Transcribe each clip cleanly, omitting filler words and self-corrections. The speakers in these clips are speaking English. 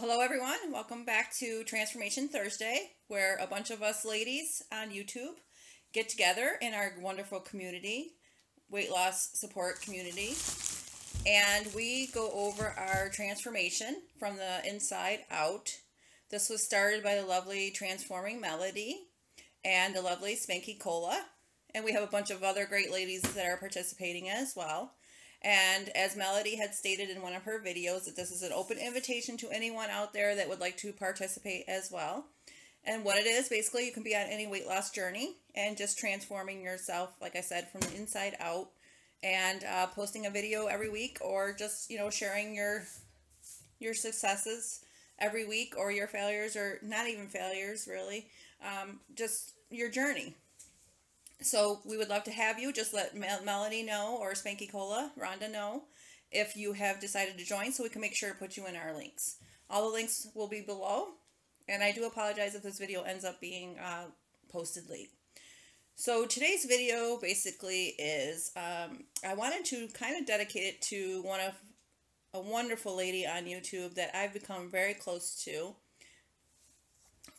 Well, hello everyone. Welcome back to Transformation Thursday, where a bunch of us ladies on YouTube get together in our wonderful community, weight loss support community, and we go over our transformation from the inside out. This was started by the lovely Transforming Melody and the lovely Spanky Cola, and we have a bunch of other great ladies that are participating as well. And as Melody had stated in one of her videos, that this is an open invitation to anyone out there that would like to participate as well. And what it is, basically, you can be on any weight loss journey and just transforming yourself, like I said, from the inside out, and posting a video every week, or just, sharing your successes every week, or your failures, or not even failures, really, just your journey. So we would love to have you. Just let Melody know, or Spanky Cola, Rhonda, know if you have decided to join, so we can make sure to put you in our links. All the links will be below, and I do apologize if this video ends up being posted late. So today's video basically is, I wanted to kind of dedicate it to a wonderful lady on YouTube that I've become very close to.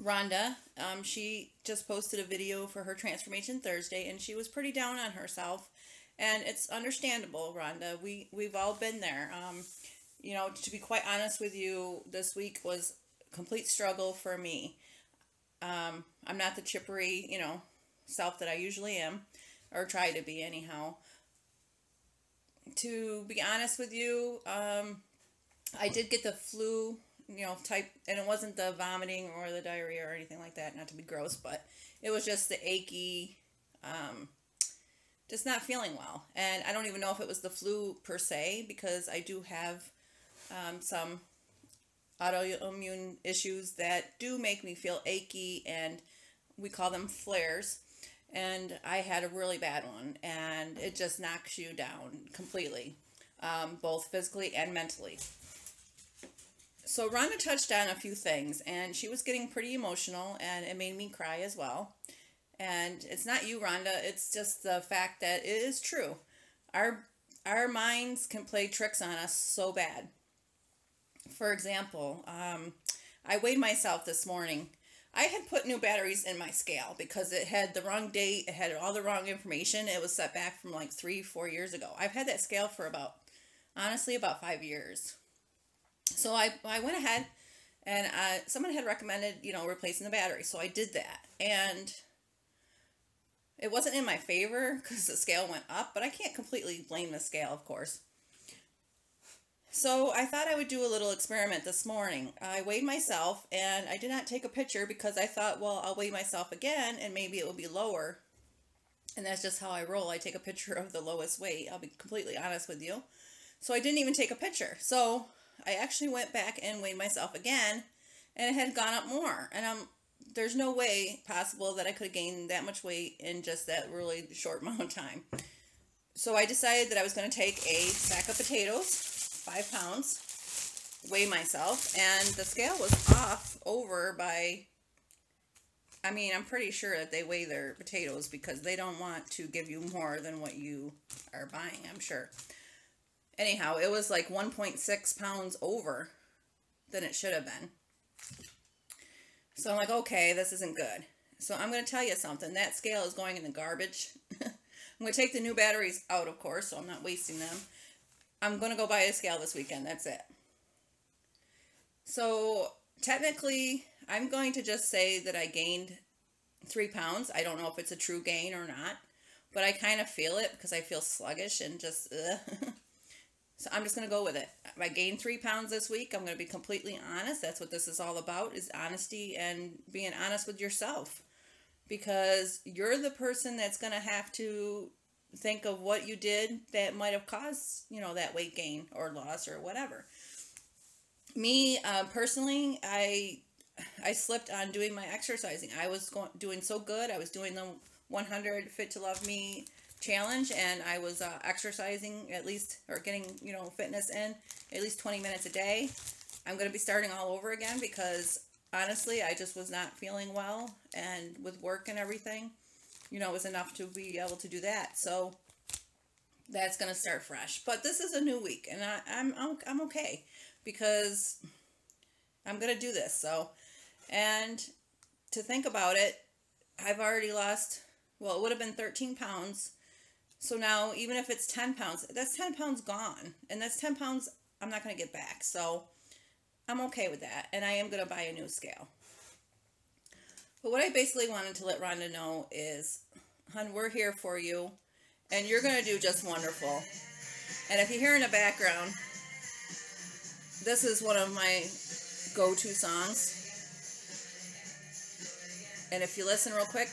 Rhonda, she just posted a video for her Transformation Thursday, and she was pretty down on herself, and it's understandable, Rhonda. We've all been there. To be quite honest with you, this week was a complete struggle for me. I'm not the chippery, self that I usually am, or try to be anyhow. To be honest with you, I did get the flu type, and it wasn't the vomiting or the diarrhea or anything like that, not to be gross, but it was just the achy, just not feeling well. And I don't even know if it was the flu per se, because I do have some autoimmune issues that do make me feel achy, and we call them flares. And I had a really bad one, and it just knocks you down completely, both physically and mentally. So Rhonda touched on a few things, and she was getting pretty emotional, and it made me cry as well. And it's not you, Rhonda, it's just the fact that it is true. Our minds can play tricks on us so bad. For example, I weighed myself this morning. I had put new batteries in my scale because it had the wrong date, it had all the wrong information. It was set back from like 3-4 years ago. I've had that scale for honestly, about 5 years. So I went ahead, and someone had recommended, replacing the battery. So I did that, and it wasn't in my favor because the scale went up, but I can't completely blame the scale, of course. So I thought I would do a little experiment this morning. I weighed myself, and I did not take a picture because I thought, well, I'll weigh myself again, and maybe it will be lower. And that's just how I roll. I take a picture of the lowest weight. I'll be completely honest with you. So I didn't even take a picture. So I actually went back and weighed myself again, and it had gone up more. And there's no way possible that I could have gained that much weight in just that really short amount of time. So I decided that I was going to take a sack of potatoes, 5 pounds, weigh myself, and the scale was off over by, I'm pretty sure that they weigh their potatoes because they don't want to give you more than what you are buying, I'm sure. Anyhow, it was like 1.6 pounds over than it should have been. So I'm like, okay, this isn't good. So I'm going to tell you something. That scale is going in the garbage. I'm going to take the new batteries out, of course, so I'm not wasting them. I'm going to go buy a scale this weekend. That's it. So technically, I'm going to just say that I gained 3 pounds. I don't know if it's a true gain or not, but I kind of feel it because I feel sluggish and just, So I'm just going to go with it. I gained 3 pounds this week. I'm going to be completely honest. That's what this is all about, is honesty and being honest with yourself. Because you're the person that's going to have to think of what you did that might have caused, that weight gain or loss or whatever. Me, personally, I slipped on doing my exercising. I was doing so good. I was doing the 100 Fit to Love Me challenge, and I was exercising at least, or getting fitness in at least 20 minutes a day. I'm going to be starting all over again because honestly I just was not feeling well, and with work and everything, it was enough to be able to do that. So that's going to start fresh, but this is a new week, and I'm okay because I'm going to do this. So, and to think about it, I've already lost, well, it would have been 13 pounds. So now, even if it's 10 pounds, that's 10 pounds gone. And that's 10 pounds I'm not going to get back. So I'm okay with that. And I am going to buy a new scale. But what I basically wanted to let Rhonda know is, hon, we're here for you. And you're going to do just wonderful. And if you hear in the background, this is one of my go-to songs. And if you listen real quick,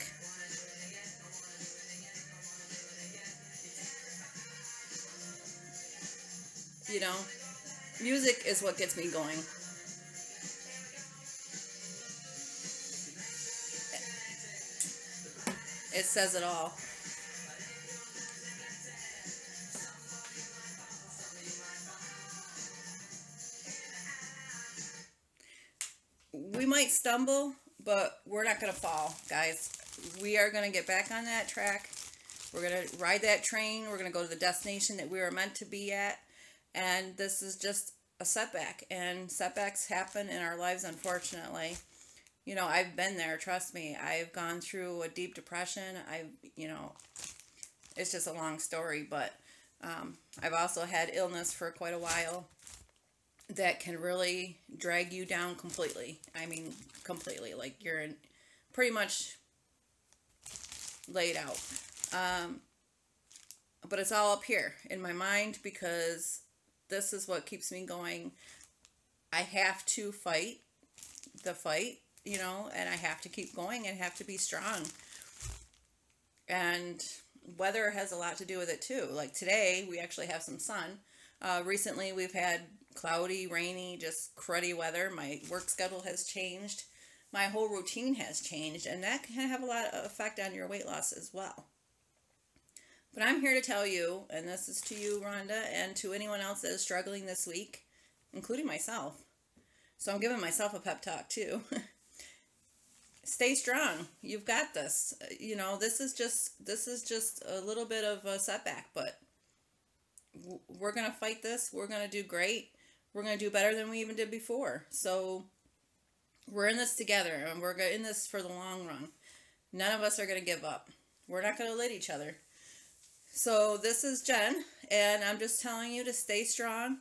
you know, music is what gets me going. It says it all. We might stumble, but we're not going to fall, guys. We are going to get back on that track. We're going to ride that train. We're going to go to the destination that we were meant to be at. And this is just a setback. And setbacks happen in our lives, unfortunately. You know, I've been there, trust me. I've gone through a deep depression. It's just a long story. But I've also had illness for quite a while that can really drag you down completely. I mean, completely. Like, you're pretty much laid out. But it's all up here in my mind, because this is what keeps me going. I have to fight the fight, and I have to keep going and have to be strong. And weather has a lot to do with it too. Like today, we actually have some sun. Recently, we've had cloudy, rainy, just cruddy weather. My work schedule has changed. My whole routine has changed, and that can have a lot of effect on your weight loss as well. But I'm here to tell you, and this is to you, Rhonda, and to anyone else that is struggling this week, including myself. So I'm giving myself a pep talk too. Stay strong. You've got this. This is just a little bit of a setback, but we're going to fight this. We're going to do great. We're going to do better than we even did before. So we're in this together, and we're in this for the long run. None of us are going to give up. We're not going to let each other. So this is Jen, and I'm just telling you to stay strong.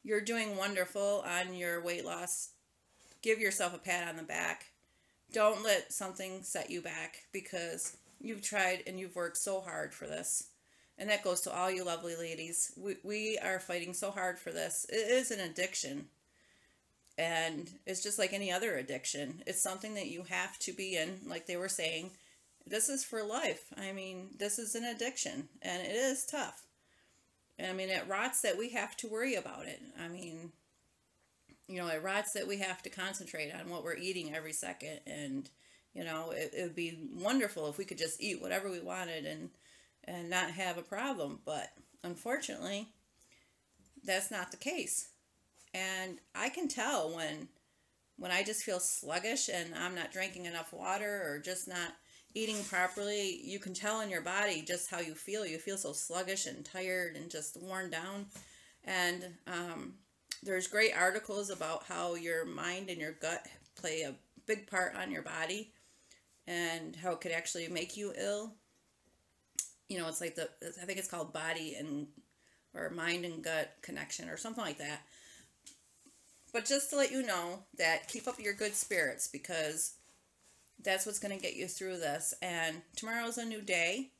You're doing wonderful on your weight loss. Give yourself a pat on the back. Don't let something set you back, because you've tried and you've worked so hard for this. And that goes to all you lovely ladies. We are fighting so hard for this. It is an addiction. And it's just like any other addiction. It's something that you have to be in, like they were saying. This is for life. I mean, this is an addiction, and it is tough. I mean, it rots that we have to worry about it. I mean, it rots that we have to concentrate on what we're eating every second. And, it would be wonderful if we could just eat whatever we wanted and not have a problem. But unfortunately, that's not the case. And I can tell when I just feel sluggish and I'm not drinking enough water or just not eating properly. You can tell in your body just how you feel. You feel so sluggish and tired and just worn down. And there's great articles about how your mind and your gut play a big part on your body and how it could actually make you ill. It's like I think it's called body or mind and gut connection or something like that. But just to let you know that keep up your good spirits, because that's what's going to get you through this. And tomorrow's a new day.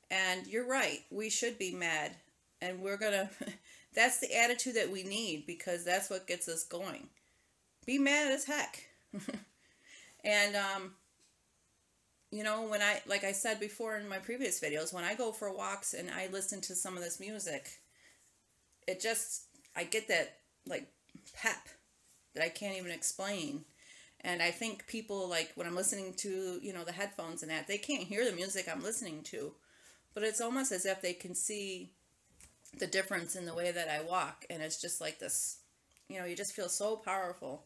And you're right. We should be mad. And we're going to... That's the attitude that we need, because that's what gets us going. Be mad as heck. And, when like I said before in my previous videos, when I go for walks and I listen to some of this music, I get that, like, pep that I can't even explain. And I think people, like, when I'm listening to, the headphones and that, they can't hear the music I'm listening to. But it's almost as if they can see the difference in the way that I walk. And it's just like this, you just feel so powerful.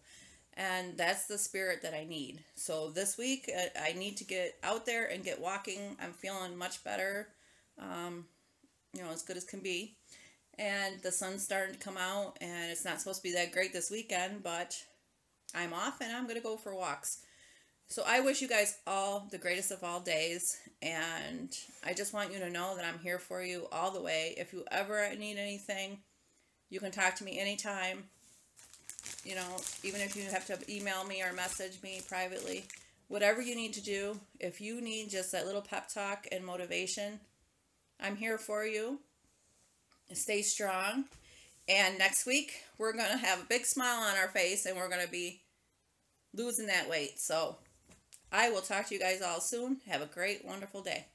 And that's the spirit that I need. So this week, I need to get out there and get walking. I'm feeling much better, as good as can be. And the sun's starting to come out, and it's not supposed to be that great this weekend, but I'm off and I'm going to go for walks. So I wish you guys all the greatest of all days, and I just want you to know that I'm here for you all the way. If you ever need anything, you can talk to me anytime. You know, even if you have to email me or message me privately, whatever you need to do, if you need just that little pep talk and motivation, I'm here for you. Stay strong. And next week, we're going to have a big smile on our face and we're going to be losing that weight. So I will talk to you guys all soon. Have a great, wonderful day.